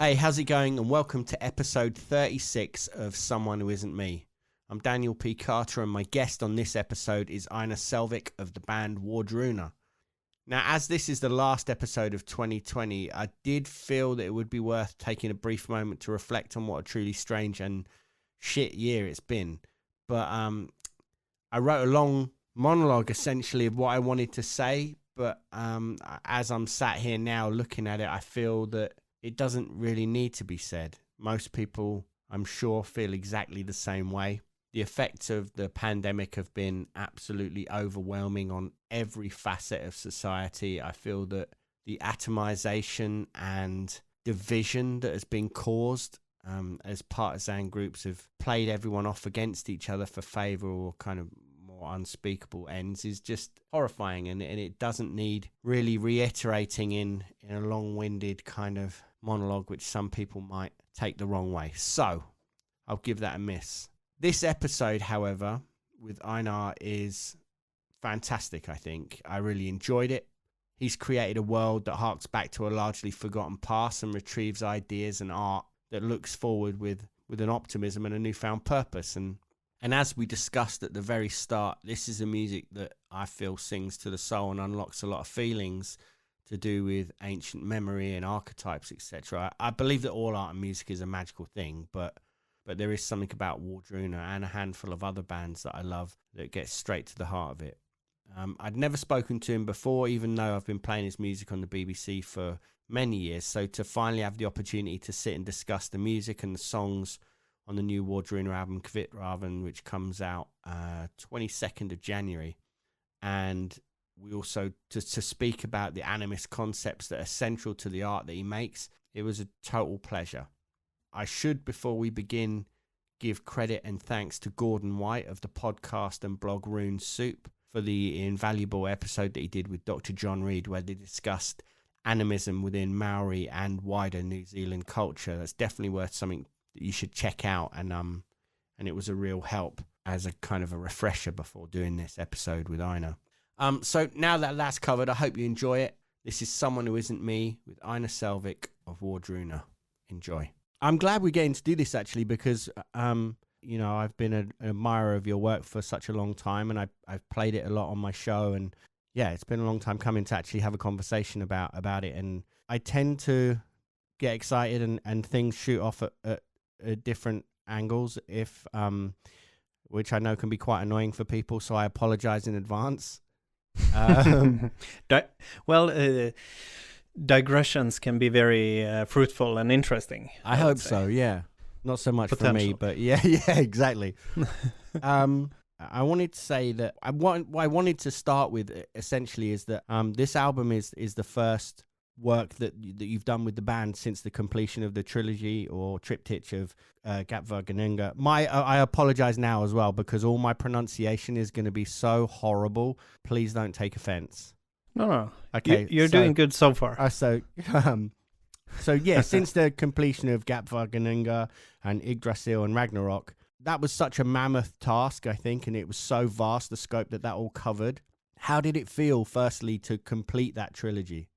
Hey, how's it going? And welcome to episode 36 of Someone Who Isn't Me. I'm Daniel P. Carter, and my guest on this episode is Einar Selvik of the band Wardruna. Now, as this is the last episode of 2020, I did feel that it would be worth taking a brief moment to reflect on what a truly strange and shit year it's been. But I wrote a long monologue, essentially, of what I wanted to say. But as I'm sat here now looking at it, I feel that it doesn't really need to be said. Most people, I'm sure, feel exactly the same way. The effects of the pandemic have been absolutely overwhelming on every facet of society. I feel that the atomization and division that has been caused as partisan groups have played everyone off against each other for favor or kind of more unspeakable ends is just horrifying, and it doesn't need really reiterating in a long-winded kind of monologue, which some people might take the wrong way. So I'll give that a miss. This episode, however, with Einar is fantastic, I think. I really enjoyed it. He's created a world that harks back to a largely forgotten past and retrieves ideas and art that looks forward with an optimism and a newfound purpose. And as we discussed at the very start, this is a music that I feel sings to the soul and unlocks a lot of feelings to do with ancient memory and archetypes, etc. I believe that all art and music is a magical thing, but there is something about Wardruna and a handful of other bands that I love that gets straight to the heart of it. I'd never spoken to him before, even though I've been playing his music on the BBC for many years. So to finally have the opportunity to sit and discuss the music and the songs on the new Wardruna album, Kvitravn, which comes out 22nd of January. And we also, to speak about the animist concepts that are central to the art that he makes, it was a total pleasure. I should, before we begin, give credit and thanks to Gordon White of the podcast and blog Rune Soup for the invaluable episode that he did with Dr. John Reed, where they discussed animism within Maori and wider New Zealand culture. That's definitely worth something that you should check out, and it was a real help as a kind of a refresher before doing this episode with Einar. So now that that's covered, I hope you enjoy it. This is Someone Who Isn't Me with Einar Selvik of Wardruna. Enjoy. I'm glad we're getting to do this, actually, because I've been an admirer of your work for such a long time, and I've played it a lot on my show, and yeah, it's been a long time coming to actually have a conversation about it. And I tend to get excited and things shoot off at different angles, which I know can be quite annoying for people, so I apologize in advance. Digressions can be very fruitful and interesting. I hope so, yeah. Not so much for me, but yeah, exactly. I wanted to say that what I wanted to start with essentially is that this album is the first work that you've done with the band since the completion of the trilogy or triptych of Kvitravn. I apologize now as well, because all my pronunciation is going to be so horrible. Please don't take offense. No. Okay, you're doing good so far. So yeah, since the completion of Kvitravn and Yggdrasil and Ragnarok, that was such a mammoth task, I think, and it was so vast, the scope that all covered. How did it feel, firstly, to complete that trilogy?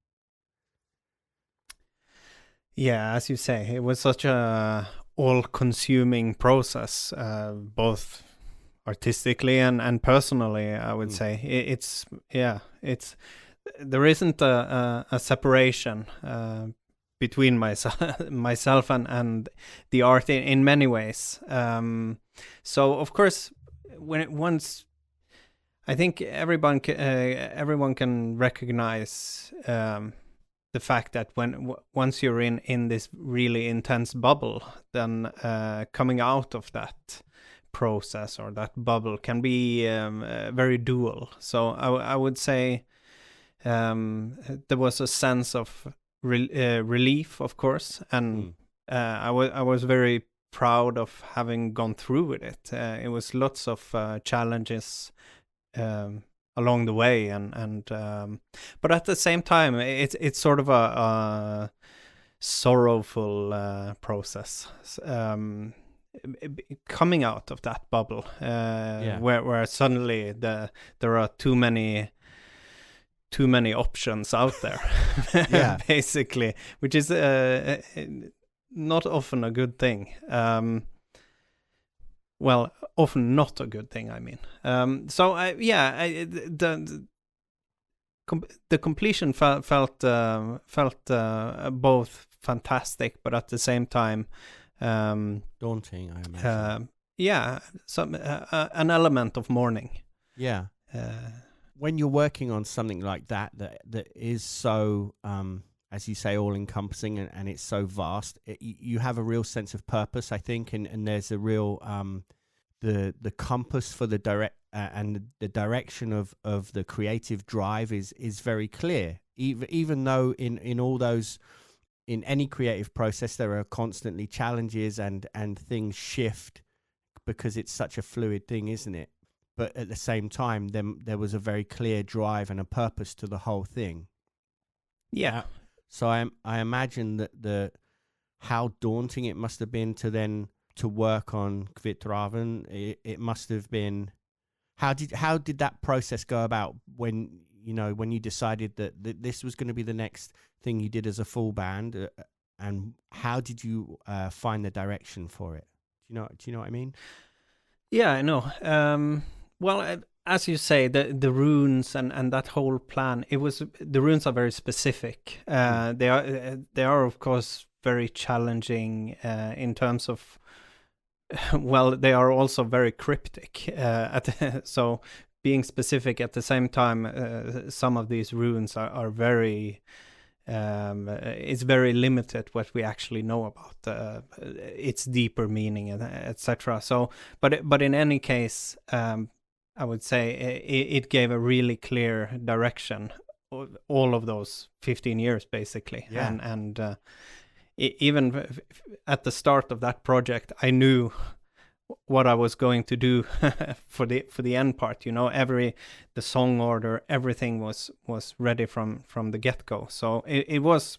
Yeah, as you say, it was such a all-consuming process, both artistically and personally, I would say. There isn't a separation between myself and the art in many ways. So of course, I think everyone can recognize the fact that once you're in this really intense bubble, then coming out of that process or that bubble can be very dual. So I would say there was a sense of relief, of course, and I was very proud of having gone through with it. It was lots of challenges along the way, and but at the same time, it's sort of a sorrowful process. Coming out of that bubble, where suddenly there are too many options out there, basically, which is not often a good thing. Well, often not a good thing, I mean. The completion felt both fantastic, but at the same time daunting, I imagine. Some an element of mourning. Yeah. When you're working on something like that is so, as you say, all-encompassing and it's so vast, you have a real sense of purpose, I think, and there's a real the compass for the direction of the creative drive is very clear. Even though in all those, in any creative process, there are constantly challenges and things shift because it's such a fluid thing, isn't it? But at the same time, there was a very clear drive and a purpose to the whole thing. Yeah. So I imagine that how daunting it must have been to work on Kvitravn. It must have been. How did that process go about when you decided that this was going to be the next thing you did as a full band, and how did you find the direction for it? Do you know what I mean? Yeah, I know. Well, as you say, the runes and that whole plan, the runes are very specific. They are of course very challenging in terms of, well, they are also very cryptic. So being specific at the same time, some of these runes are very. It's very limited what we actually know about its deeper meaning, etc. So, but in any case, I would say it gave a really clear direction all of those 15 years, basically. Yeah. And even at the start of that project, I knew what I was going to do for the end part. The song order, everything was ready from the get-go. So it was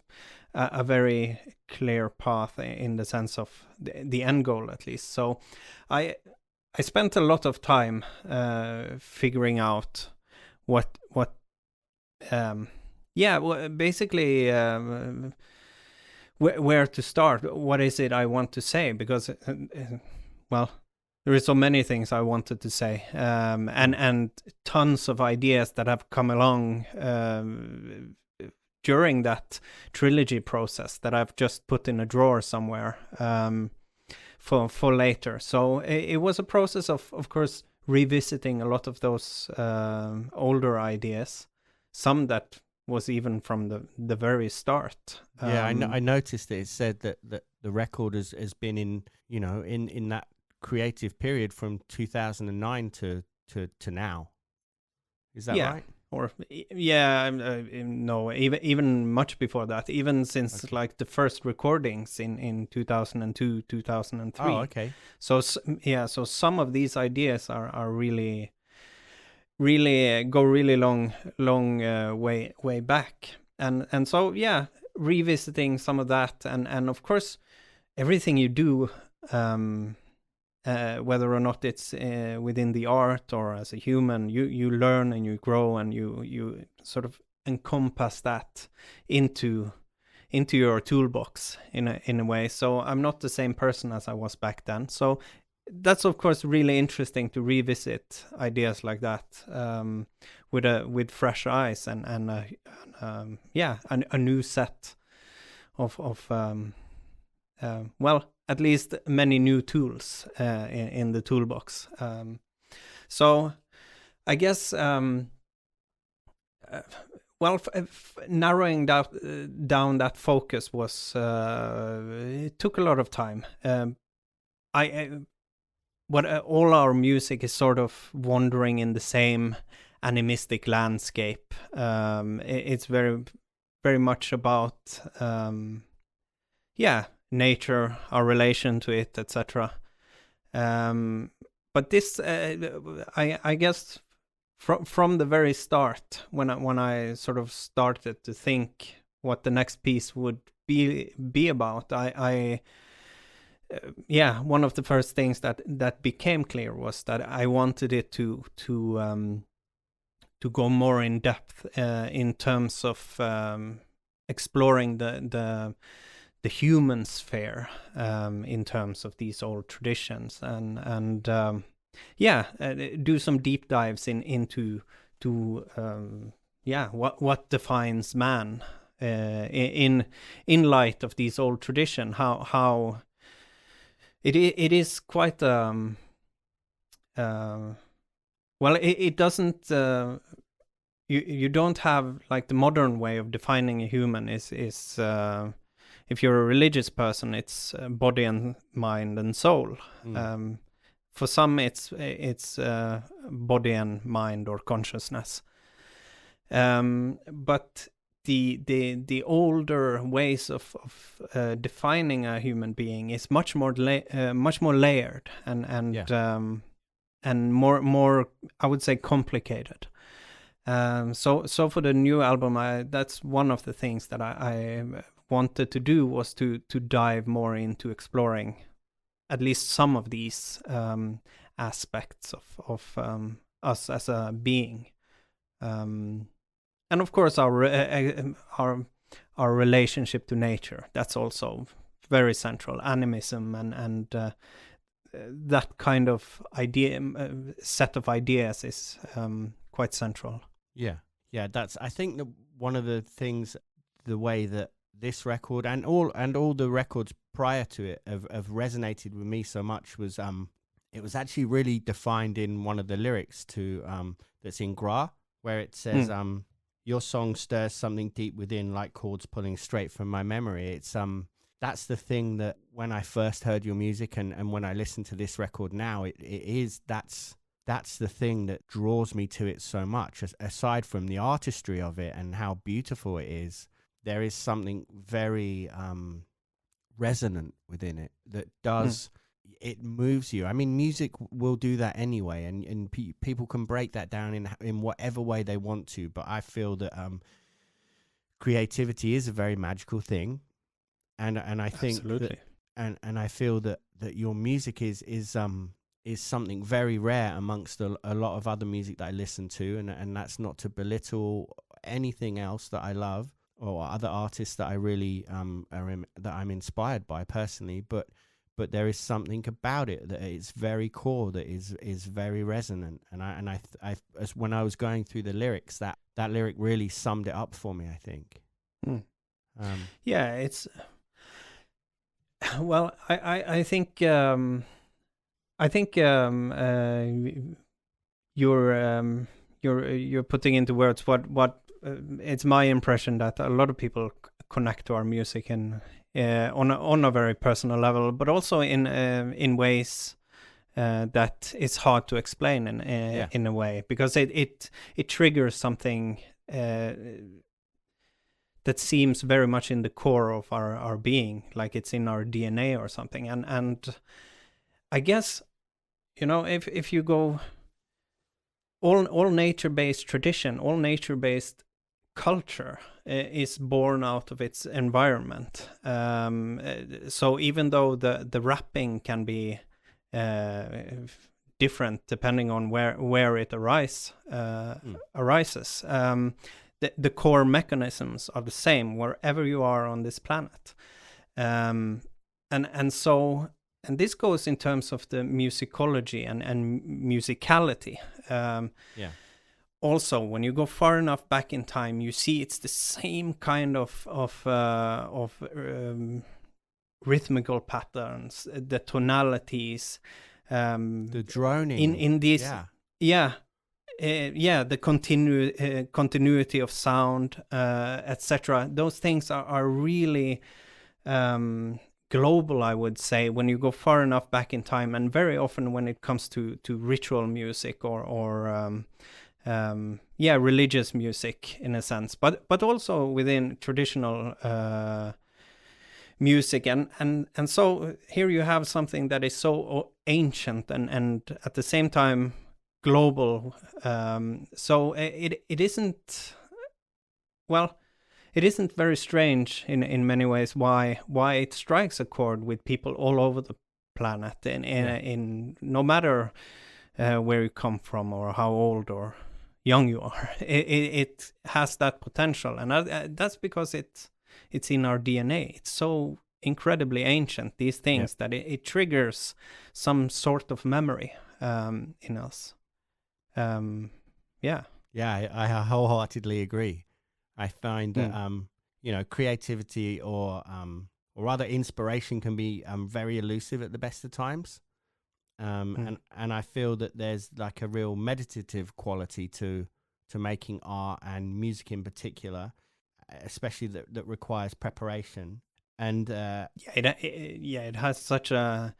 a very clear path in the sense of the end goal, at least. So I spent a lot of time figuring out basically where to start. What is it I want to say? Because well, there is so many things I wanted to say, and tons of ideas that have come along during that trilogy process that I've just put in a drawer somewhere for later. So it was a process of course, revisiting a lot of those older ideas, some that was even from the very start. Yeah, I noticed it said that the record has been in that creative period from 2009 to now. Is that right? Or no, even much before that, even since like the first recordings in 2002, 2003. Oh, okay. So some of these ideas are really go really long way back, and so revisiting some of that, and of course everything you do, whether or not it's within the art or as a human, you learn and you grow and you sort of encompass that into your toolbox in a way. So I'm not the same person as I was back then. So that's of course really interesting to revisit ideas like that with fresh eyes and a new set of at least many new tools in the toolbox. So I guess narrowing down that focus was it took a lot of time. All our music is sort of wandering in the same animistic landscape. It's very, very much about nature, our relation to it, etc. But this, I guess, from the very start, when I sort of started to think what the next piece would be about, one of the first things that became clear was that I wanted it to go more in depth in terms of exploring the human sphere in terms of these old traditions, and do some deep dives into what defines man in light of these old tradition. How it is quite it doesn't you don't have like the modern way of defining a human is if you're a religious person, it's body and mind and soul. For some it's body and mind or consciousness, but the older ways of defining a human being is much more layered and more I would say complicated. So for the new album, that's one of the things that I wanted to do, was to dive more into exploring at least some of these aspects of us as a being, and of course our relationship to nature. That's also very central. Animism and that kind of idea, set of ideas is quite central. Yeah. That's, I think, one of the things, the way that this record and all the records prior to it have resonated with me so much was it was actually really defined in one of the lyrics to that's in Gra, where it says your song stirs something deep within, like chords pulling straight from my memory. It's that's the thing that when I first heard your music and when I listen to this record now, that's the thing that draws me to it so much. Aside from the artistry of it and how beautiful it is, there is something very resonant within it that does, it moves you. I mean, music will do that anyway, and people can break that down in whatever way they want to, but I feel that creativity is a very magical thing, and I think absolutely. And I feel that your music is something very rare amongst a lot of other music that I listen to, and that's not to belittle anything else that I love or other artists that I really that I'm inspired by personally, but there is something about it that is very core, that is very resonant, and I as when I was going through the lyrics, that lyric really summed it up for me, I think. Yeah, it's well, I think you're putting into words what it's my impression that a lot of people connect to our music and on a very personal level, but also in ways that it's hard to explain in a way, because it triggers something that seems very much in the core of our being, like it's in our DNA or something. And I guess, you know, if you go all nature-based tradition, all nature-based culture is born out of its environment. So even though the wrapping can be different depending on where it arises, the core mechanisms are the same wherever you are on this planet. And this goes in terms of the musicology and musicality. Also, when you go far enough back in time, you see it's the same kind of rhythmical patterns, the tonalities, the droning in these, the continuity of sound, etc. Those things are really global, I would say, when you go far enough back in time, and very often when it comes to ritual music or religious music in a sense, but also within traditional music, and so here you have something that is so ancient and at the same time global. So it isn't, well, it isn't very strange in many ways why it strikes a chord with people all over the planet, in no matter where you come from or how old or young you are. It has that potential, and that's because it's in our DNA. It's so incredibly ancient, these things, that it triggers some sort of memory in us. Yeah. Yeah, I wholeheartedly agree. I find that creativity or rather inspiration can be very elusive at the best of times. And I feel that there's like a real meditative quality to making art and music in particular, especially that requires preparation. And it has such a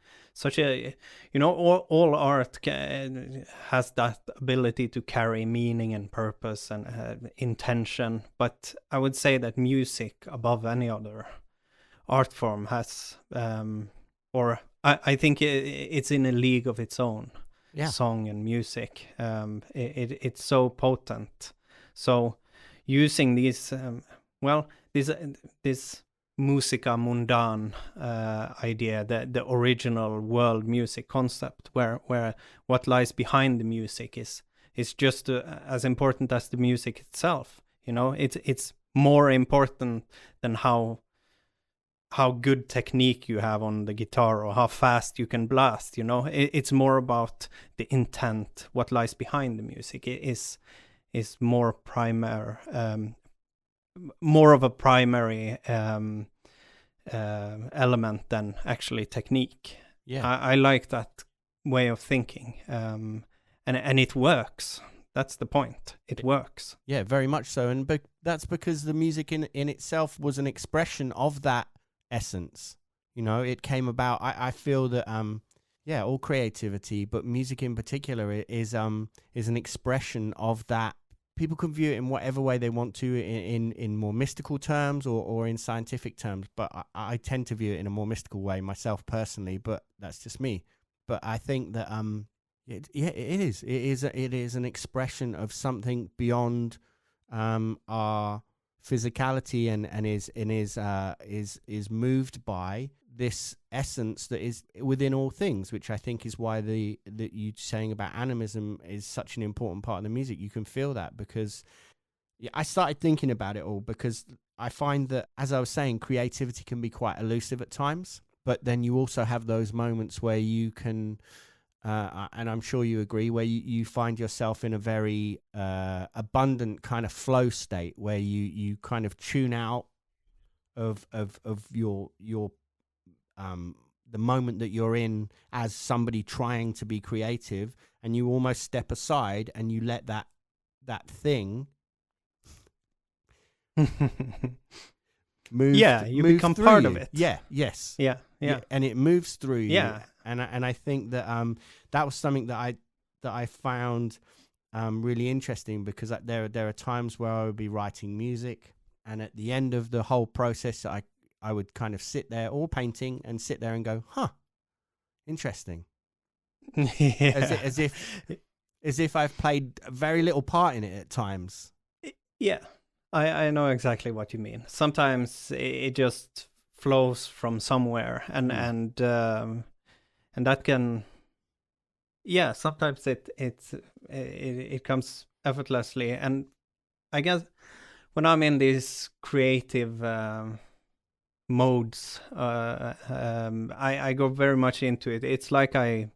all art has that ability to carry meaning and purpose and intention, but I would say that music above any other art form has or I think it's in a league of its own. Song and music, it's so potent. So using these this musica mundane idea, the original world music concept, where what lies behind the music is just as important as the music itself. It's more important than how good technique you have on the guitar or how fast you can blast. It's more about the intent, what lies behind the music. It is more primary, more of a primary element than actually technique. I like that way of thinking, and it works. That's the point. It works. Yeah, very much so. And that's because the music in itself was an expression of that essence. It came about. I feel that all creativity, but music in particular is an expression of that. People can view it in whatever way they want to, in more mystical terms or in scientific terms, but I tend to view it in a more mystical way myself personally, but that's just me. But I think that it is an expression of something beyond our physicality and is moved by this essence that is within all things, which I think is why that you saying about animism is such an important part of the music. You can feel that because I started thinking about it all because I find that, as I was saying, creativity can be quite elusive at times, but then you also have those moments where you can and I'm sure you agree, where you find yourself in a very abundant kind of flow state where you kind of tune out of your the moment that you're in as somebody trying to be creative, and you almost step aside and you let that thing move. You become part of it. Yes. Yeah. And it moves through you. Yeah. And I think that that was something that I found really interesting, because there are times where I would be writing music, and at the end of the whole process, I would kind of sit there, or painting, and sit there and go, interesting. As if I've played very little part in it at times. Yeah, I know exactly what you mean. Sometimes it just flows from somewhere, and that can, sometimes it comes effortlessly. And I guess when I'm in these creative modes, I go very much into it. It's like I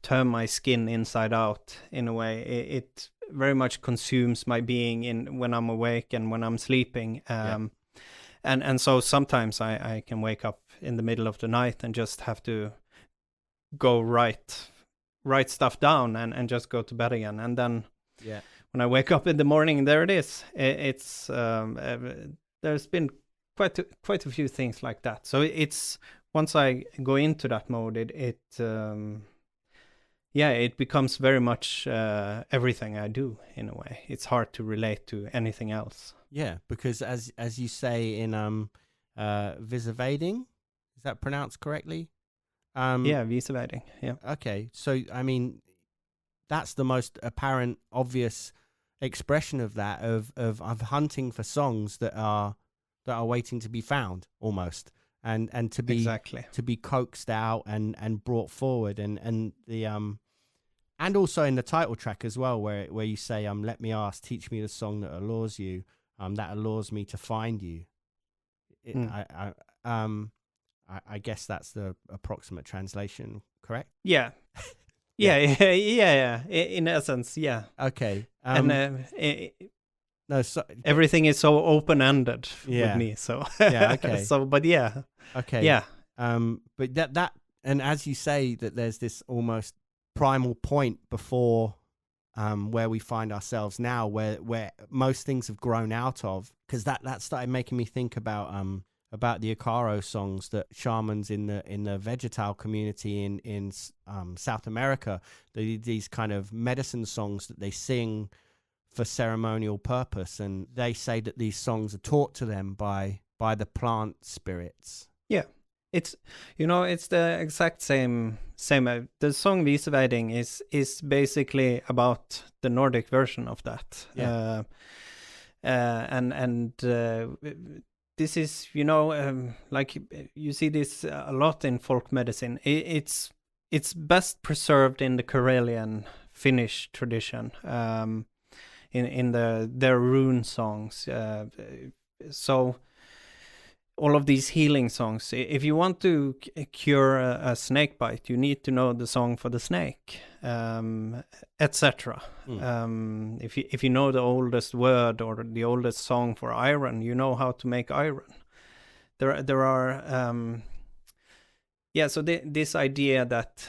turn my skin inside out in a way. It very much consumes my being when I'm awake and when I'm sleeping. And so sometimes I can wake up in the middle of the night and just have to go write stuff down and just go to bed again. And then when I wake up in the morning, there it is. It's there's been quite a few things like that. So it's, once I go into that mode, it becomes very much everything I do in a way. It's hard to relate to anything else. Yeah, because as you say in Visavading, is that pronounced correctly? Visavading. Yeah. Okay, so I mean, that's the most apparent, obvious expression of that of hunting for songs that are waiting to be found, almost, and to be to be coaxed out and brought forward, and the and also in the title track as well, where you say let me ask, teach me the song that allures you, that allures me to find you. I guess that's the approximate translation, correct? Yeah. Yeah. In essence, yeah. Okay. No, so everything is so open-ended with me. So yeah, okay. But yeah. Okay. Yeah. But that and as you say that there's this almost primal point before where we find ourselves now, where most things have grown out of, because that started making me think about the Icaro songs that shamans in the vegetal community in South America, these kind of medicine songs that they sing for ceremonial purpose, and they say that these songs are taught to them by the plant spirits. Yeah, it's it's the exact same. The song Viseveiding is basically about the Nordic version of that. Yeah. This is like you see this a lot in folk medicine. It's best preserved in the Karelian Finnish tradition. In their rune songs. So all of these healing songs, if you want to cure a snake bite, you need to know the song for the snake, etc. If you know the oldest word or the oldest song for iron, you know how to make iron. There are so this idea that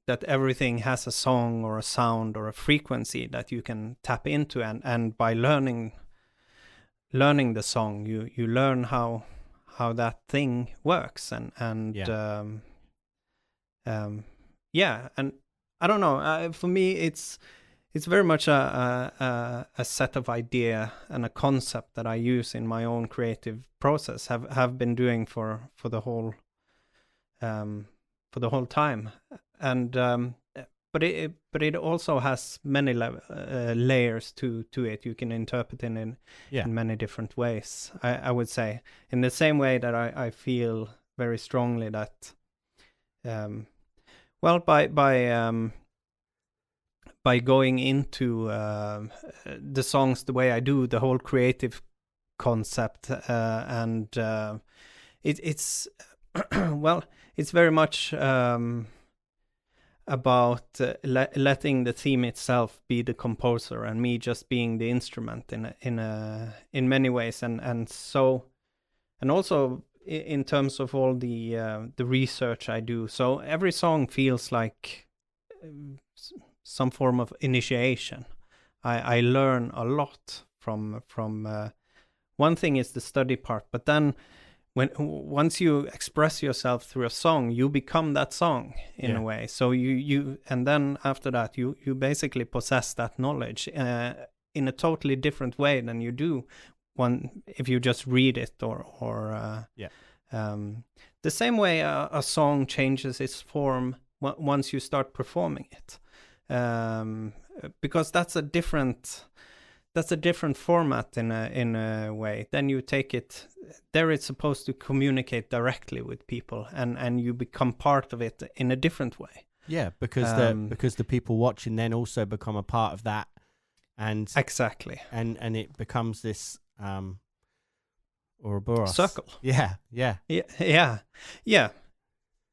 that everything has a song or a sound or a frequency that you can tap into, and by learning the song, you learn how that thing works, and and I don't know, for me it's very much a set of idea and a concept that I use in my own creative process, have been doing for the whole time. And but it also has many layers to it. You can interpret it in many different ways. I would say, in the same way that I feel very strongly that by going into the songs the way I do, the whole creative concept, and it's it's very much about letting the theme itself be the composer and me just being the instrument in many ways, and also in terms of all the research I do. So every song feels like some form of initiation. I learn a lot from one thing is the study part, but then once you express yourself through a song, you become that song in a way. So you and then after that you basically possess that knowledge in a totally different way than you do if you just read it or the same way a song changes its form once you start performing it, because that's a different format in a way. Then you take it there, it's supposed to communicate directly with people, and you become part of it in a different way. Yeah, because the people watching then also become a part of that, and exactly, and it becomes this Ouroboros circle. Yeah.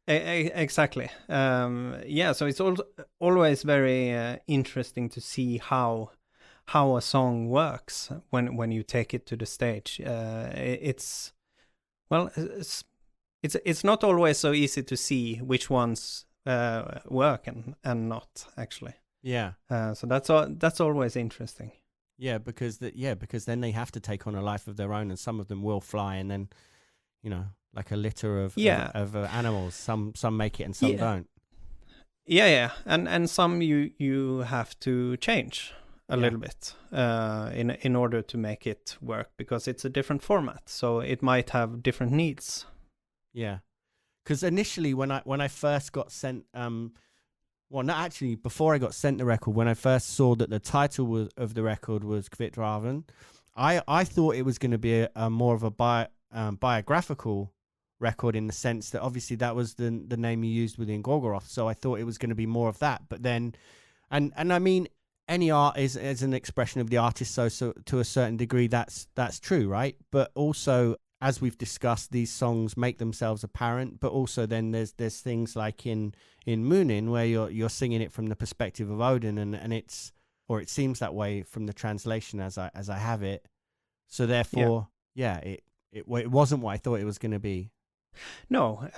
Exactly. So it's always very interesting to see how a song works when you take it to the stage. It's not always so easy to see which ones work and not, actually. Yeah. So that's always interesting. Yeah, because then they have to take on a life of their own, and some of them will fly, and then like a litter of animals. Some make it and some don't. Yeah, and some you have to change a little bit in order to make it work, because it's a different format, so it might have different needs. Yeah, because initially when I first got sent before I got sent the record, when I first saw that the title of the record was Kvitravn, I thought it was going to be a more of a biographical record, in the sense that obviously that was the name you used within Gorgoroth, so I thought it was going to be more of that. But then, and I mean, any art is an expression of the artist, so to a certain degree that's true, right? But also as we've discussed, these songs make themselves apparent, but also then there's things like in Munin where you're singing it from the perspective of Odin, and it's, or it seems that way from the translation as I have it. So therefore, it wasn't what I thought it was going to be. No,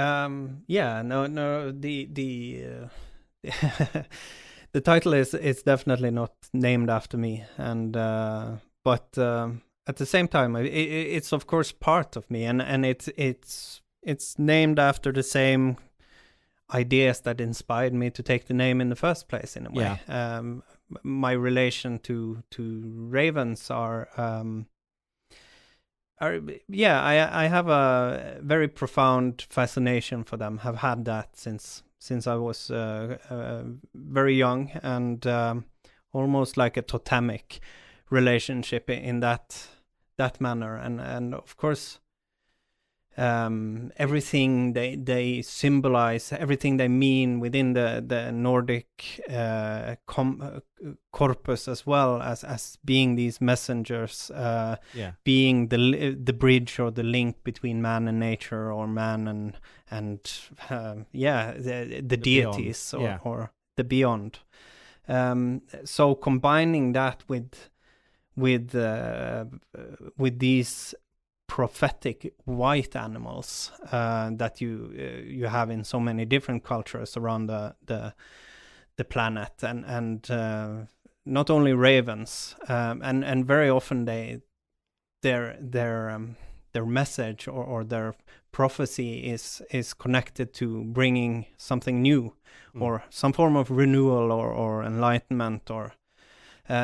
the title is definitely not named after me, and but at the same time, it's of course part of me, and it's named after the same ideas that inspired me to take the name in the first place. In a way, my relation to ravens I have a very profound fascination for them. Have had that since I was very young, and almost like a totemic relationship in that manner. And of course, everything they symbolize, everything they mean within the Nordic corpus, as well as being these messengers, being the bridge or the link between man and nature, or man and the deities beyond. or the beyond. So combining that with these prophetic white animals that you have in so many different cultures around the planet, and not only ravens, and very often their message or their prophecy is connected to bringing something new, or some form of renewal or enlightenment, or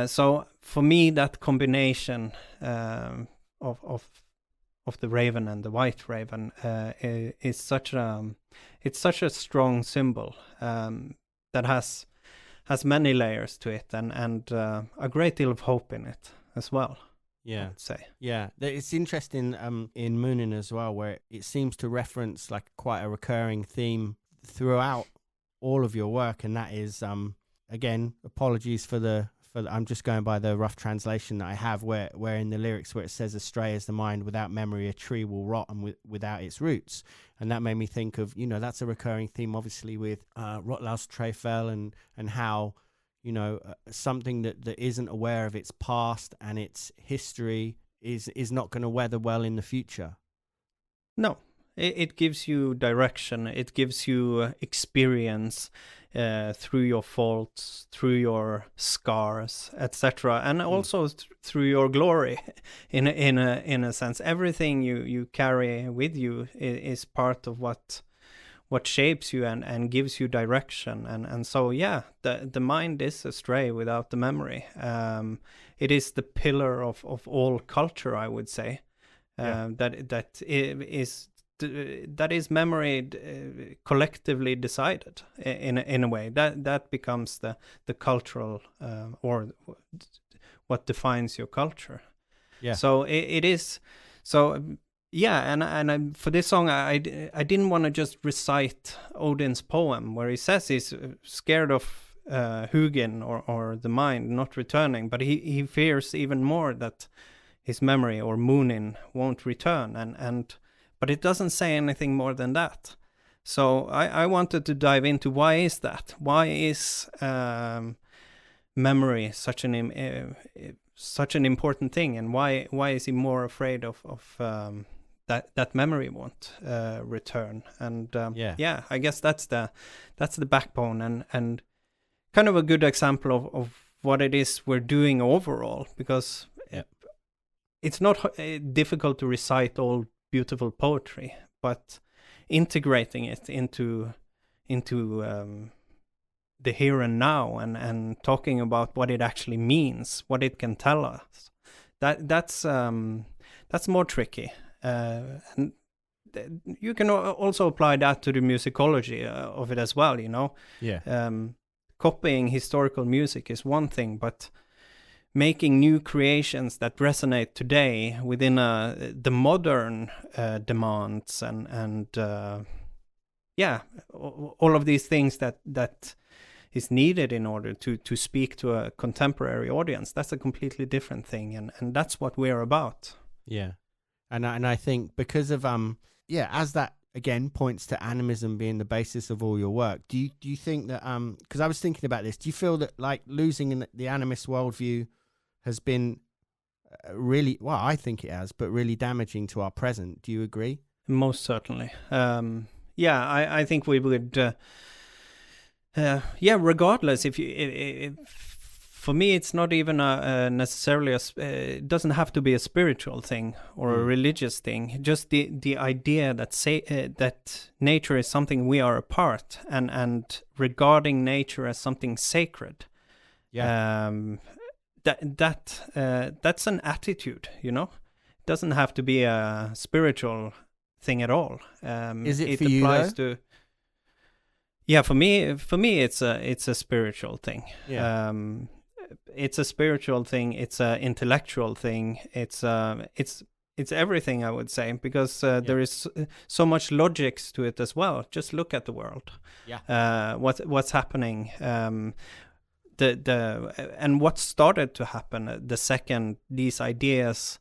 so for me that combination of the raven and the white raven is such a strong symbol that has many layers to it, and a great deal of hope in it as well. I would say. Yeah, it's interesting in Munin as well, where it seems to reference like quite a recurring theme throughout all of your work, and that is again, apologies for I'm just going by the rough translation that I have, where in the lyrics where it says, "Astray is the mind, without memory a tree will rot, and without its roots." And that made me think of, that's a recurring theme, obviously, with Rotlaus Trefel, and how, something that isn't aware of its past and its history is not going to weather well in the future. No, it gives you direction. It gives you experience through your faults, through your scars, etc., and also through your glory. In a sense, everything you carry with you is part of what shapes you and gives you direction. And so the mind is astray without the memory. It is the pillar of all culture, I would say. That is memory collectively decided in a way that becomes the cultural or what defines your culture. So it is so. And for this song, I didn't want to just recite Odin's poem where he says he's scared of Hugin or the mind not returning, but he fears even more that his memory or Munin won't return, but it doesn't say anything more than that. So I wanted to dive into why is that? Why is memory such an important thing, and why is he more afraid of that memory won't return? And I guess that's the backbone and kind of a good example of what it is we're doing overall, because it's not difficult to recite all beautiful poetry, but integrating it into the here and now, and talking about what it actually means, what it can tell us, that's more tricky. And you can also apply that to the musicology of it as well. Copying historical music is one thing, but making new creations that resonate today within the modern demands and all of these things that is needed in order to speak to a contemporary audience, that's a completely different thing, and that's what we're about. Yeah. And I think because of as that again points to animism being the basis of all your work. Do you think that because I was thinking about this, do you feel that like losing in the animist worldview has been really, well, I think it has, but really damaging to our present? Do you agree? Most certainly. I think we would. Regardless, if for me, it's not even necessarily it doesn't have to be a spiritual thing or a religious thing. Just the idea that that nature is something we are a part, and regarding nature as something sacred. Yeah. That's an attitude, you know. It doesn't have to be a spiritual thing at all. Is it for you though? Yeah, for me, it's a spiritual thing. Yeah. It's a spiritual thing. It's a intellectual thing. It's everything, I would say, because there is so much logics to it as well. Just look at the world. Yeah. What's happening? And what started to happen the second these ideas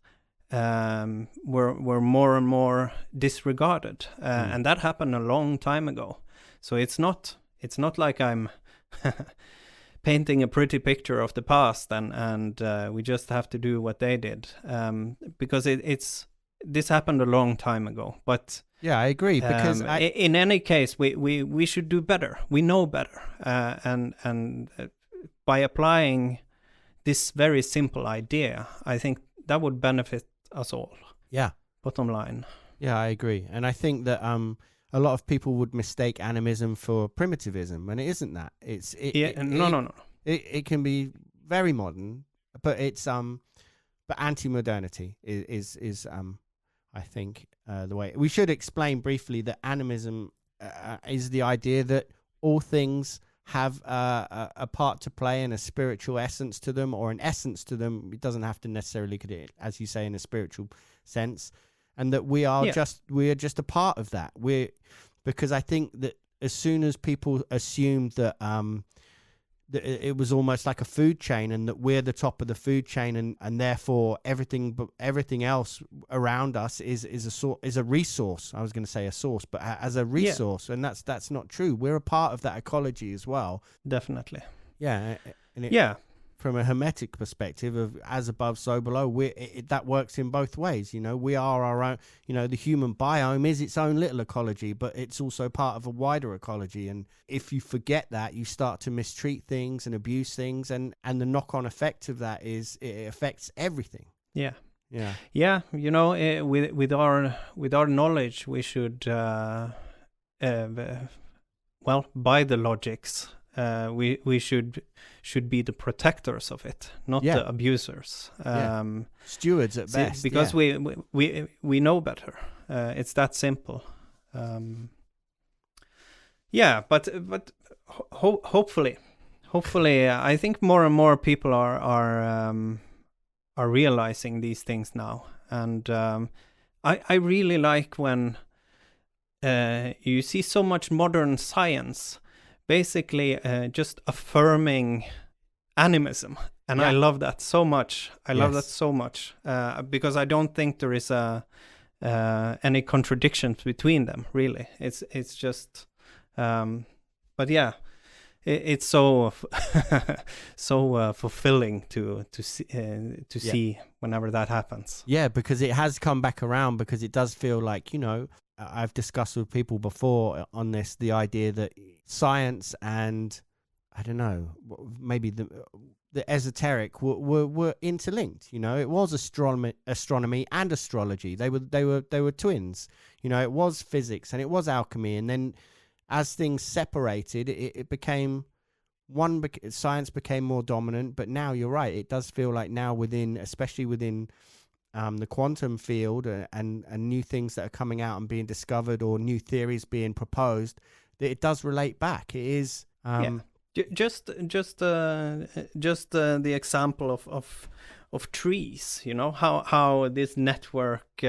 were more and more disregarded, and that happened a long time ago. So it's not like I'm painting a pretty picture of the past and we just have to do what they did, because this happened a long time ago. But yeah, I agree, because in any case we should do better. We know better, and by applying this very simple idea, I think that would benefit us all. Yeah. Bottom line. Yeah, I agree. And I think that a lot of people would mistake animism for primitivism, and it isn't that. No. It can be very modern, but it's but anti-modernity is I think the way. We should explain briefly that animism is the idea that all things have a part to play and a spiritual essence to them, or an essence to them. It doesn't have to necessarily, as you say, in a spiritual sense, and that we are just a part of that. Because I think that as soon as people assumed that that it was almost like a food chain, and that we're the top of the food chain, and therefore everything else around us is a resource. I was going to say a source, but as a resource, and that's not true. We're a part of that ecology as well. Definitely. Yeah. From a hermetic perspective of as above, so below, that works in both ways. You know, we are our own. You know, the human biome is its own little ecology, but it's also part of a wider ecology. And if you forget that, you start to mistreat things and abuse things, and the knock-on effect of that is it affects everything. Yeah. You know, with our knowledge, we should buy the logics. We should be the protectors of it, not the abusers. Stewards at best, because we know better. It's that simple. But hopefully, I think more and more people are realizing these things now, and I really like when you see so much modern science basically just affirming animism, and I love that so much. I love that so much, because I don't think there is any contradictions between them, really. It's just but yeah, it's so so fulfilling to see whenever that happens. Yeah, because it has come back around, because it does feel like, you know, I've discussed with people before on this, the idea that science and, I don't know, maybe the esoteric were interlinked. You know, it was astronomy and astrology. They were twins. You know, it was physics and it was alchemy. And then as things separated, it became science became more dominant. But now you're right. It does feel like now especially within the quantum field and new things that are coming out and being discovered, or new theories being proposed, that it does relate back. It is just the example of trees. You know how this network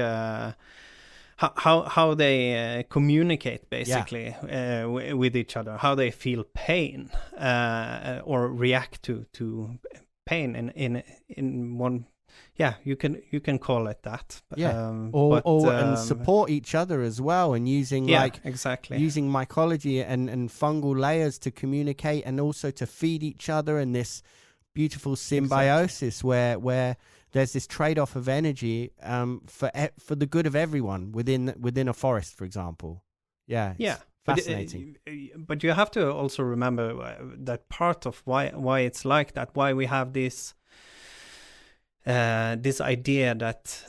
how they communicate basically with each other, how they feel pain or react to pain in one yeah, you can call it that. Yeah, but, and support each other as well, and using exactly using mycology and fungal layers to communicate, and also to feed each other, and this beautiful symbiosis where there's this trade-off of energy for the good of everyone within a forest, for example. Yeah. Fascinating. But you have to also remember that part of why it's like that, why we have this idea that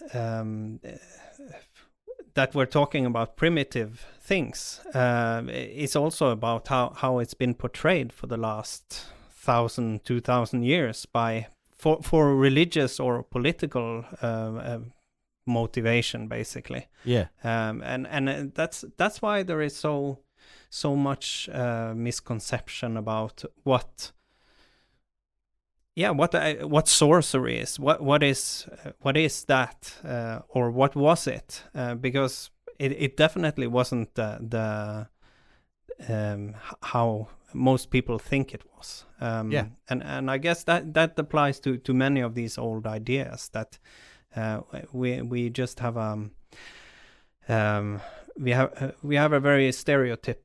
that we're talking about primitive things. It's also about how it's been portrayed for the last 2,000 years for religious or political motivation, basically. Yeah. And that's why there is so much misconception about what sorcery is, what is that, or what was it, because it definitely wasn't the how most people think it was. And I guess that applies to many of these old ideas, that we just have we have a very stereotype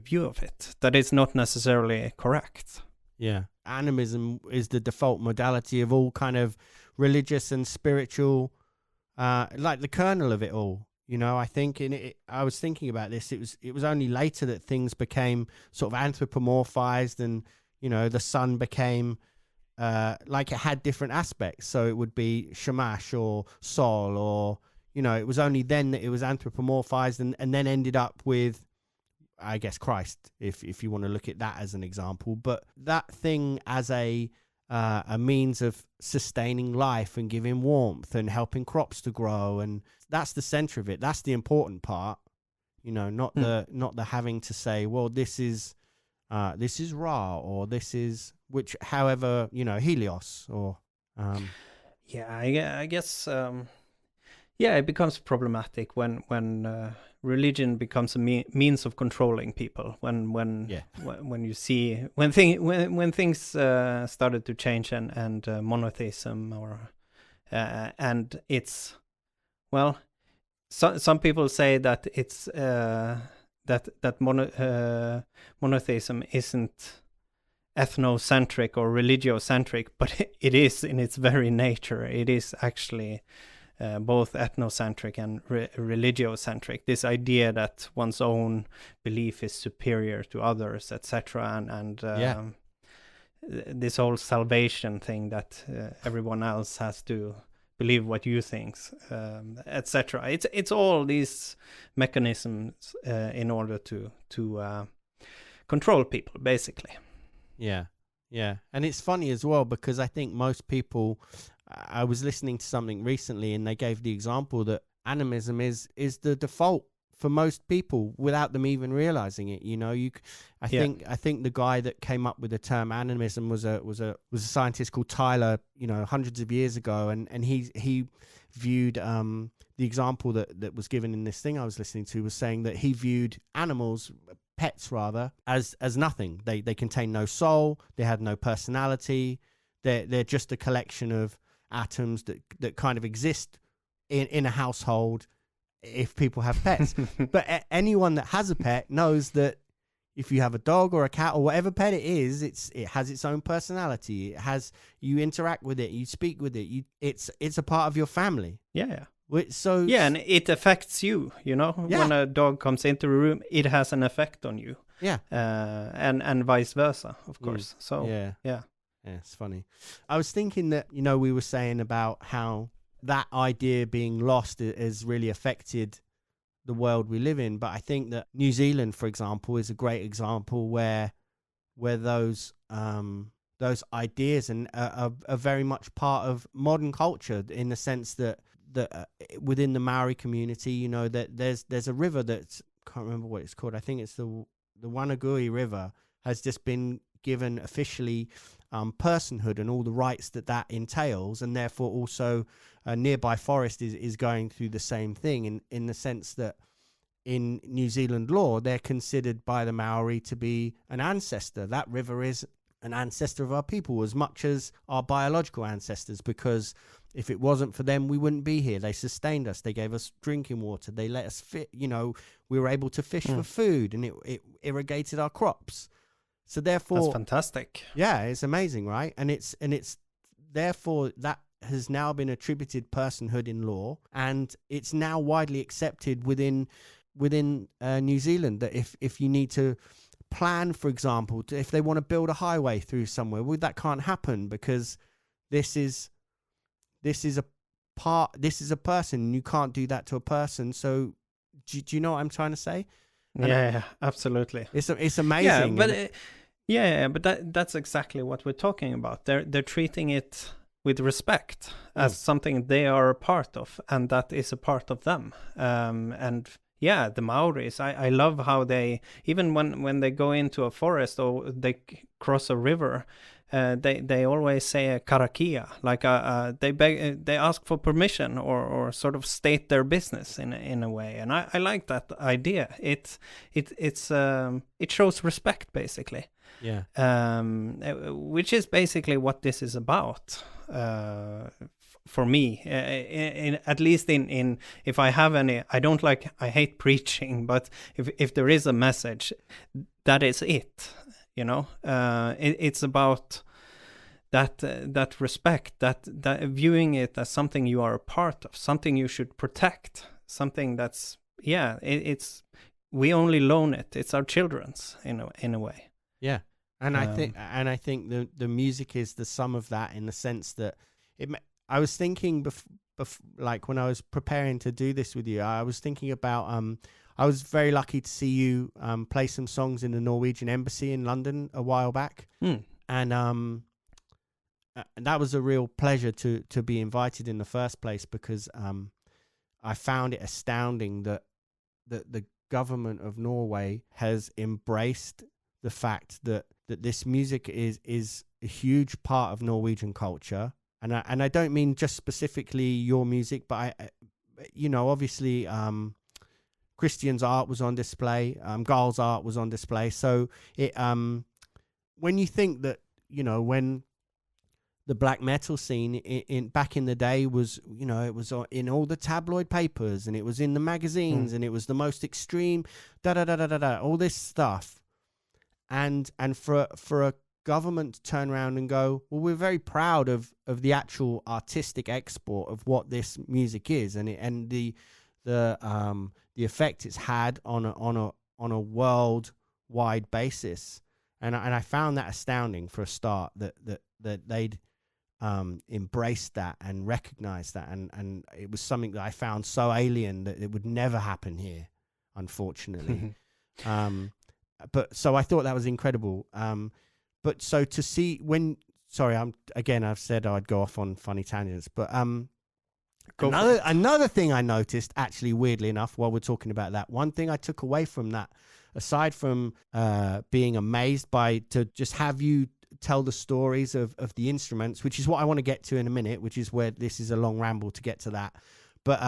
view of it that is not necessarily correct. Yeah, animism is the default modality of all kind of religious and spiritual, like the kernel of it all. You know, I think I was thinking about this. It was only later that things became sort of anthropomorphized, and you know, the sun became like it had different aspects. So it would be Shamash or Sol, or you know, it was only then that it was anthropomorphized, and then ended up with, I guess, Christ, if you want to look at that as an example. But that thing as a means of sustaining life and giving warmth and helping crops to grow, and that's the center of it. That's the important part, you know, not the having to say, well, this is Ra, or this is which, however, you know, Helios, or I guess it becomes problematic when religion becomes a means of controlling people. When you see when things started to change, and monotheism, or and it's, well, some people say that it's monotheism isn't ethnocentric or religiocentric, but it is in its very nature. It is actually both ethnocentric and religiocentric. This idea that one's own belief is superior to others, etc., and this whole salvation thing, that everyone else has to believe what you think, etc. It's all these mechanisms in order to control people, basically. Yeah, and it's funny as well, because I think most people. I was listening to something recently, and they gave the example that animism is the default for most people without them even realizing it. You know, I think the guy that came up with the term animism was a scientist called Tyler, you know, hundreds of years ago, and he viewed the example that was given in this thing I was listening to, was saying that he viewed animals, pets rather, as nothing. They contain no soul, they have no personality, they're just a collection of atoms that kind of exist in a household if people have pets. But anyone that has a pet knows that if you have a dog or a cat or whatever pet it is, it has its own personality. You interact with it, you speak with it, it's a part of your family. Yeah. So and it affects you, you know. When a dog comes into a room, it has an effect on you. And vice versa, of course. So yeah, it's funny. I was thinking that, you know, we were saying about how that idea being lost has really affected the world we live in, but I think that New Zealand, for example, is a great example where those ideas are very much part of modern culture, in the sense that within the Maori community, you know, that there's a river that, can't remember what it's called. I think it's the Wanagui River, has just been given officially personhood and all the rights that entails, and therefore also a nearby forest is going through the same thing, in the sense that in New Zealand law they're considered by the Maori to be an ancestor. That river is an ancestor of our people as much as our biological ancestors, because if it wasn't for them, we wouldn't be here. They sustained us. They gave us drinking water. They let us fit. We were able to fish for food, and it irrigated our crops. So therefore, that's fantastic. Yeah, it's amazing, right? And it's therefore that has now been attributed personhood in law, and it's now widely accepted within New Zealand that if you need to plan, for example, if they want to build a highway through somewhere, well, that can't happen because this is a person, and you can't do that to a person. So do you know what I'm trying to say? Yeah, absolutely. It's amazing. Yeah, but that's exactly what we're talking about. They're treating it with respect as something they are a part of, and that is a part of them. And yeah, the Maoris, I love how they, even when they go into a forest or they cross a river, they always say a karakia, like they ask for permission or sort of state their business in a way, and I like that idea. It shows respect, basically. Yeah. Which is basically what this is about. For me, at least in if I have any, I hate preaching, but if there is a message, that is it. It's about that respect, that viewing it as something you are a part of, something you should protect, something that's it's we only loan it. It's our children's in a way. Yeah, and I think the music is the sum of that, in the sense that I was thinking like when I was preparing to do this with you, I was thinking about I was very lucky to see you play some songs in the Norwegian embassy in London a while back, and that was a real pleasure to be invited in the first place, because I found it astounding that the government of Norway has embraced the fact that this music is a huge part of Norwegian culture. And I don't mean just specifically your music, but obviously Christian's art was on display, Garl's art was on display. So it when you think that when the black metal scene in back in the day was it was in all the tabloid papers, and it was in the magazines, and it was the most extreme all this stuff, and for a government to turn around and go, well, we're very proud of the actual artistic export of what this music is, and the effect it's had on a worldwide basis, and I found that astounding for a start, that they'd embraced that and recognized that, and it was something that I found so alien that it would never happen here, unfortunately. But so I thought that was incredible. But so to see I've said I'd go off on funny tangents, but another thing I noticed, actually, weirdly enough, while we're talking about that, one thing I took away from that, aside from being amazed to just have you tell the stories of the instruments, which is what I want to get to in a minute, which is where this is a long ramble to get to that. But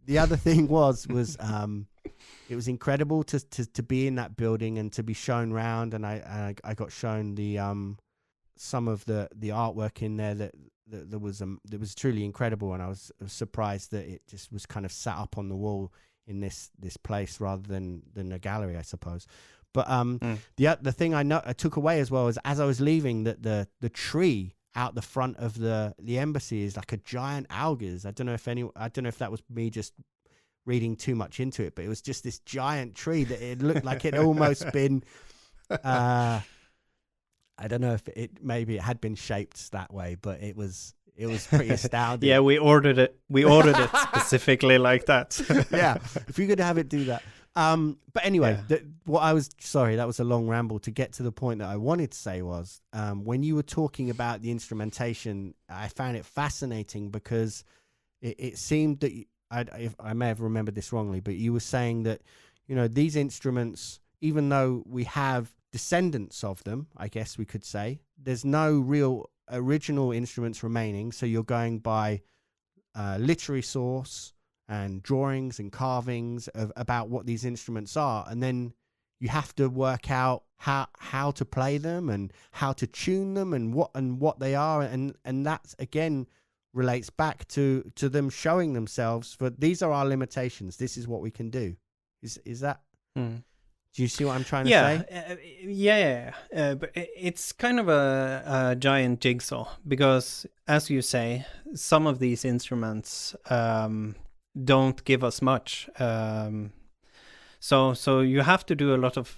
the other thing was it was incredible to be in that building and to be shown round, and I got shown the some of the artwork in there that was truly incredible, and I was surprised that it just was kind of sat up on the wall in this place rather than a gallery, I suppose. But the thing I took away as well is, as I was leaving, that the tree out the front of the embassy is like a giant algas. I don't know if that was me just reading too much into it, but it was just this giant tree that it looked like it almost been I don't know if maybe it had been shaped that way, but it was pretty astounding. Yeah, we ordered it specifically like that. Yeah, if you could have it do that. But anyway, that was a long ramble. To get to the point that I wanted to say was, when you were talking about the instrumentation, I found it fascinating, because it seemed that I may have remembered this wrongly, but you were saying that, these instruments, even though we have descendants of them, I guess we could say, there's no real original instruments remaining. So you're going by literary source and drawings and carvings about what these instruments are. And then you have to work out how to play them and how to tune them and what they are, and that's again relates back to them showing themselves for these are our limitations. This is what we can do. Is that? Do you see what I'm trying to say? But it's kind of a giant jigsaw because, as you say, some of these instruments don't give us much. So you have to do a lot of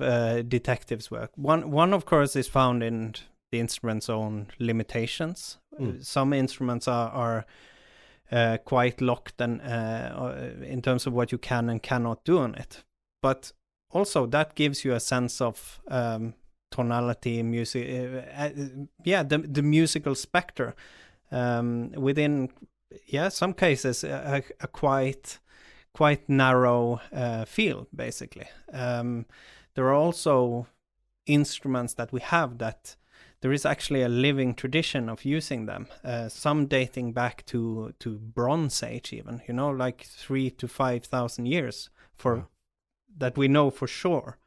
detectives work. One of course is found in the instrument's own limitations. Some instruments are quite locked and in terms of what you can and cannot do on it. But also that gives you a sense of tonality, music, the musical spectre within, some cases a quite narrow field, basically. There are also instruments that we have that there is actually a living tradition of using them, some dating back to Bronze Age even, like 3,000 to 5,000 years that we know for sure.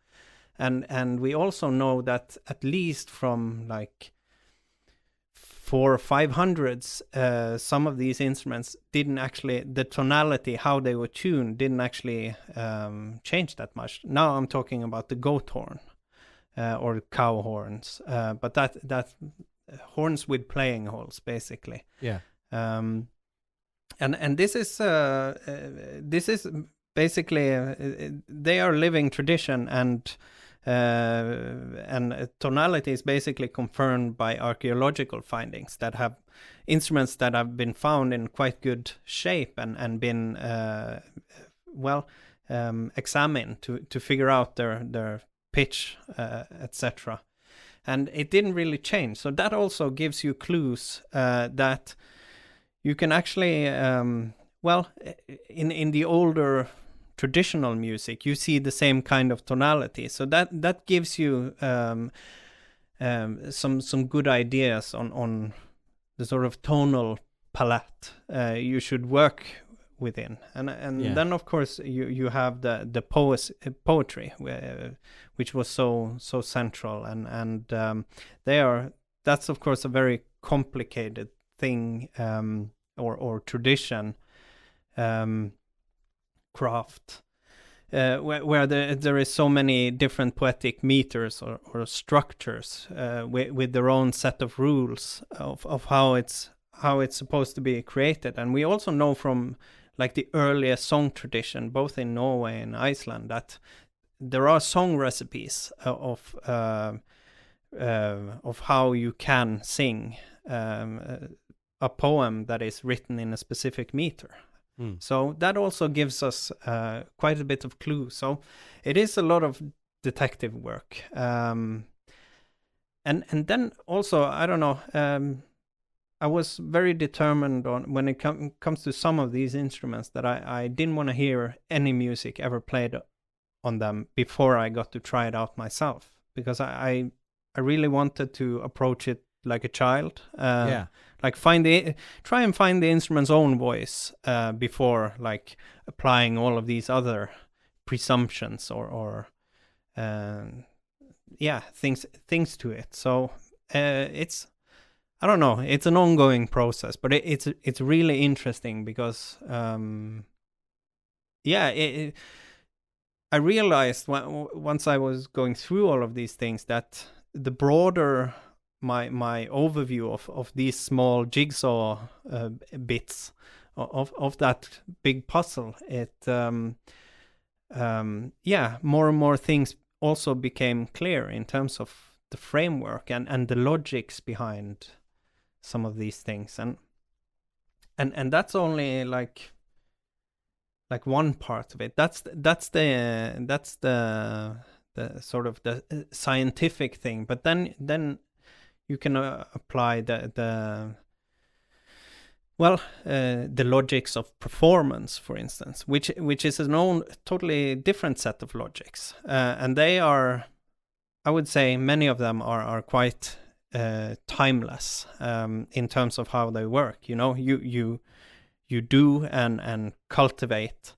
And we also know that at least from like 400s or 500s, some of these instruments didn't actually, the tonality, how they were tuned, didn't actually change that much. Now I'm talking about the goat horn or cow horns, but that horns with playing holes, basically. Yeah. And this is basically they are living tradition, and tonality is basically confirmed by archaeological findings that have instruments that have been found in quite good shape and been examined to figure out their pitch, etc. And it didn't really change. So that also gives you clues that you can actually, in the older traditional music, you see the same kind of tonality. So that gives you some good ideas on the sort of tonal palette you should work within. And then of course you have the poetry, which was so central, and that's of course a very complicated thing, or tradition, craft, where there is so many different poetic meters or structures with their own set of rules of how it's supposed to be created. And we also know from like the earliest song tradition, both in Norway and Iceland, that there are song recipes of how you can sing a poem that is written in a specific meter. So that also gives us quite a bit of clue. So it is a lot of detective work. And then also, I don't know, I was very determined on when it comes to some of these instruments that I didn't want to hear any music ever played on them before I got to try it out myself, because I really wanted to approach it like a child. Like try and find the instrument's own voice before like applying all of these other presumptions or things to it. So it's, I don't know, it's an ongoing process, but it's really interesting because I realized once I was going through all of these things that the broader my overview of these small jigsaw bits of that big puzzle, it more and more things also became clear in terms of the framework and the logics behind some of these things, and that's only like one part of it. That's the sort of the scientific thing, but then you can apply the logics of performance, for instance, which is an own totally different set of logics, and they are, I would say, many of them are quite timeless in terms of how they work. You know, you do and cultivate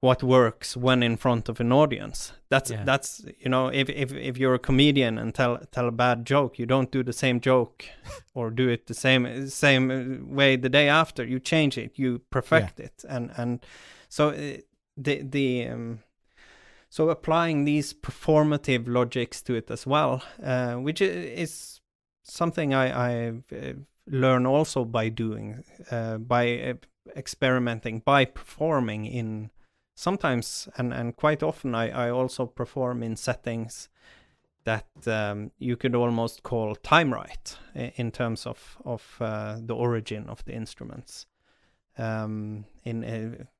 what works when in front of an audience. That's if you're a comedian and tell a bad joke, you don't do the same joke or do it the same way the day after. You change it, you perfect it, and so so applying these performative logics to it as well, which is something I learn also by doing, by experimenting, by performing in. Sometimes and quite often I also perform in settings that you could almost call time right in terms of the origin of the instruments. In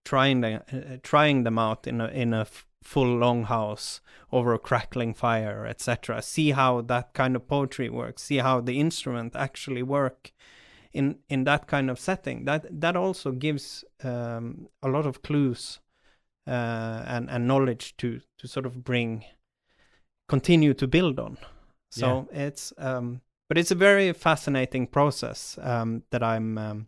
trying them out in a full longhouse over a crackling fire, etc. See how that kind of poetry works. See how the instrument actually work in that kind of setting. That also gives a lot of clues. And knowledge to sort of continue to build on. So it's but it's a very fascinating process that I'm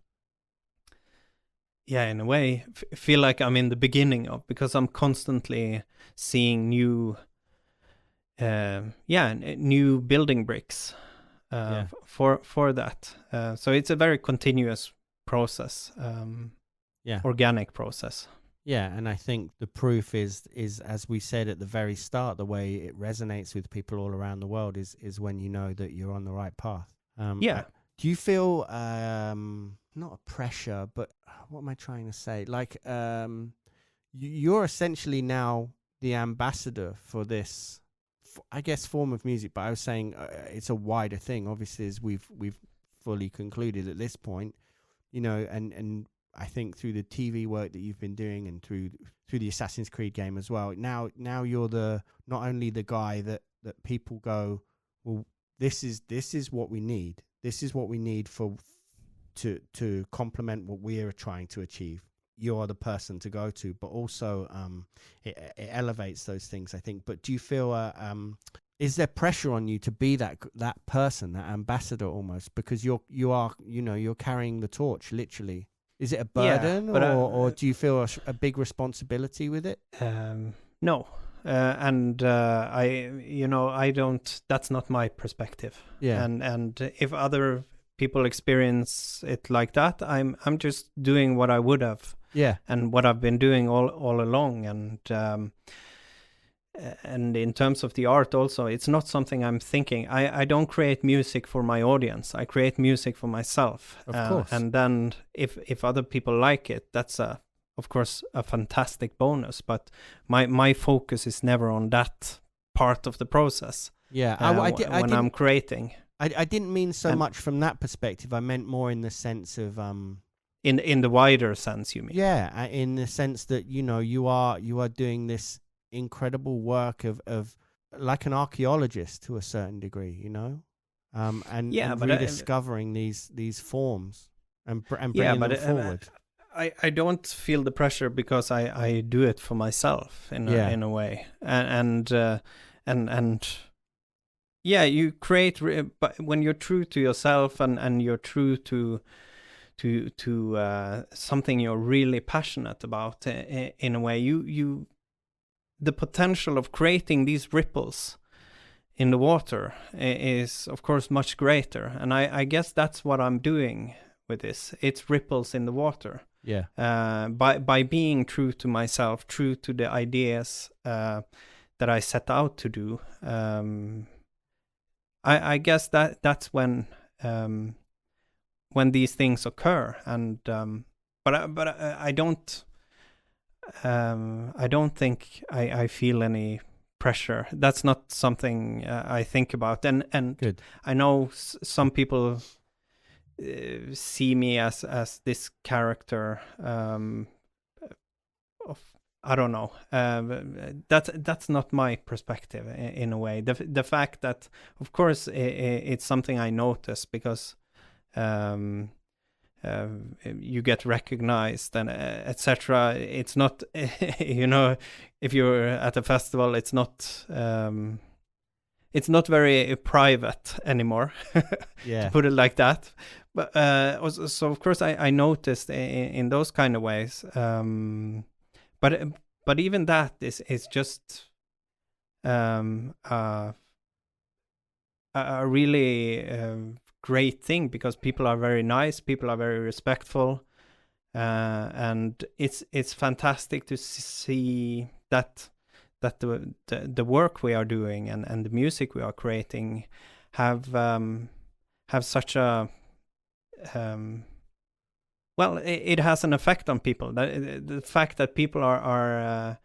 in a way feel like I'm in the beginning of, because I'm constantly seeing new building bricks for that. So it's a very continuous process, organic process. Yeah, and I think the proof is as we said at the very start, the way it resonates with people all around the world is when you know that you're on the right path. Do you feel not a pressure, but what am I trying to say? Like you're essentially now the ambassador for this, I guess, form of music. But I was saying it's a wider thing. Obviously, as we've fully concluded at this point, and I think through the TV work that you've been doing and through the Assassin's Creed game as well. Now you're not only the guy that people go, well, this is what we need. This is what we need to complement what we are trying to achieve. You're the person to go to, but also it elevates those things, I think. But do you feel is there pressure on you to be that person, that ambassador almost, because you're carrying the torch literally? Is it a burden, or do you feel a big responsibility with it? No, and I don't. That's not my perspective. Yeah, and if other people experience it like that, I'm just doing what I would have. Yeah, and what I've been doing all along, and in terms of the art also, it's not something I'm thinking. I don't create music for my audience. I create music for myself. Of course. And then if other people like it, that's of course a fantastic bonus. But my focus is never on that part of the process. Yeah, I'm creating. I didn't mean so much from that perspective. I meant more in the sense of in the wider sense, you mean? Yeah, in the sense that you are doing this incredible work of like an archaeologist to a certain degree, and rediscovering these forms and bringing them forward. I don't feel the pressure because I do it for myself in a way, and you create, but when you're true to yourself and you're true to something you're really passionate about, in a way, you the potential of creating these ripples in the water is of course much greater, and I guess that's what I'm doing with this. It's ripples in the water. Yeah. By being true to myself, true to the ideas that I set out to do. I guess that's when these things occur, and but I don't think I feel any pressure. That's not something I think about, and Good. I know some people see me as this character of, I don't know. That's not my perspective in a way. The fact that, of course, it's something I notice because you get recognized and etc. It's not, if you're at a festival, it's not very private anymore. Yeah. To put it like that. But so of course I noticed in those kind of ways. But but even that is just a really great thing, because people are very nice, people are very respectful, and it's fantastic to see that the work we are doing and the music we are creating have such a well, it has an effect on people. The fact that people are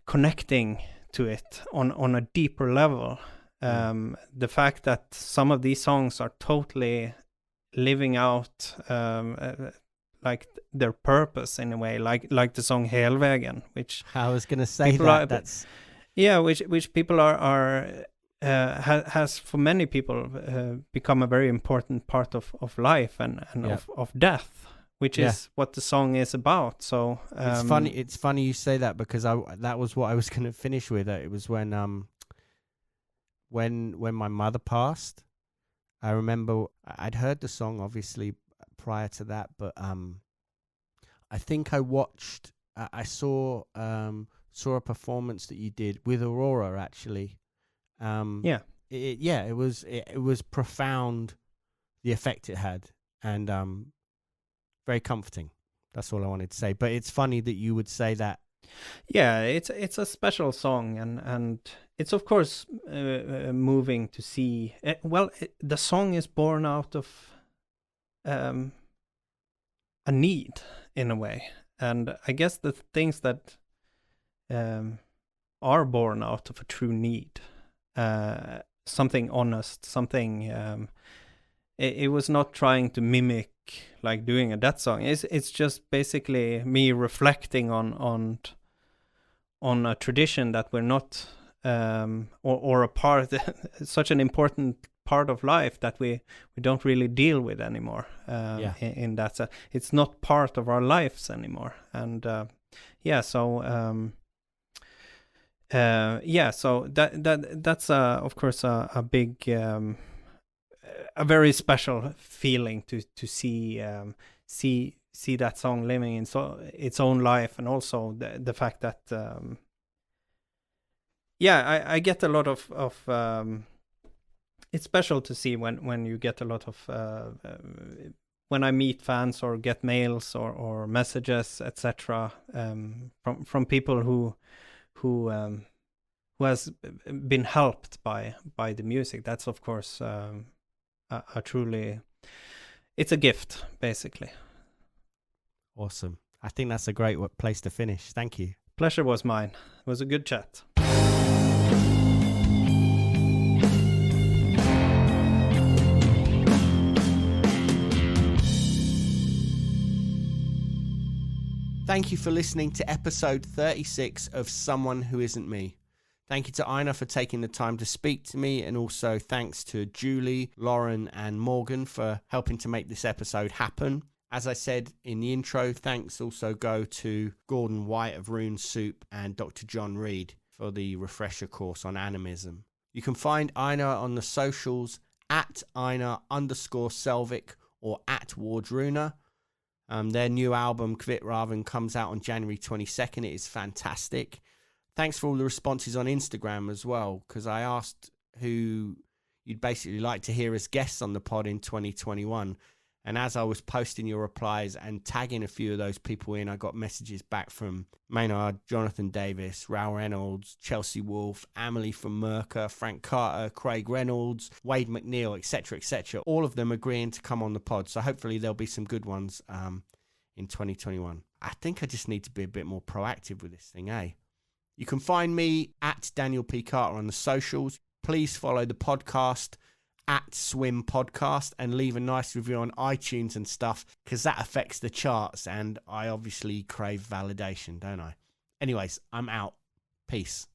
connecting to it on a deeper level. The fact that some of these songs are totally living out like their purpose in a way, like the song Helvägen, which I was going to say that. That's which people are has for many people become a very important part of life and of death, which is what the song is about. So it's funny you say that, because that was what I was going to finish with. It was when my mother passed. I remember I'd heard the song obviously prior to that, but I think I saw a performance that you did with Aurora actually. It was profound, the effect it had, and very comforting. That's all I wanted to say. But it's funny that you would say that. Yeah, it's a special song, and it's of course moving to see. The song is born out of a need in a way, and I guess the things that are born out of a true need, something honest, something. It was not trying to mimic like doing a death song. It's just basically me reflecting on a tradition that we're not or a part such an important part of life that we don't really deal with anymore. In that sense, it's not part of our lives anymore. And so that's of course a big a very special feeling to see that song living in its own life, and also the fact that I get a lot of it's special to see when you get a lot of when I meet fans or get mails or messages, etc., from people who has been helped by the music. That's of course a truly, it's a gift, basically. Awesome. I think that's a great place to finish. Thank you. Pleasure was mine. It was a good chat. Thank you for listening to episode 36 of Someone Who Isn't Me. Thank you to Einar for taking the time to speak to me, and also thanks to Julie, Lauren and Morgan for helping to make this episode happen. As I said in the intro, thanks also go to Gordon White of Rune Soup and Dr. John Reed for the refresher course on animism. You can find Einar on the socials at Einar_Selvik or at Wardruna. Their new album, Kvitravn, comes out on January 22nd. It is fantastic. Thanks for all the responses on Instagram as well, because I asked who you'd basically like to hear as guests on the pod in 2021. And as I was posting your replies and tagging a few of those people in, I got messages back from Maynard, Jonathan Davis, Raul Reynolds, Chelsea Wolfe, Amelie from Merca, Frank Carter, Craig Reynolds, Wade McNeil, etc., etc. All of them agreeing to come on the pod. So hopefully there'll be some good ones in 2021. I think I just need to be a bit more proactive with this thing, eh? You can find me at Daniel P. Carter on the socials. Please follow the podcast at Swim Podcast and leave a nice review on iTunes and stuff, because that affects the charts and I obviously crave validation, don't I? Anyways, I'm out. Peace.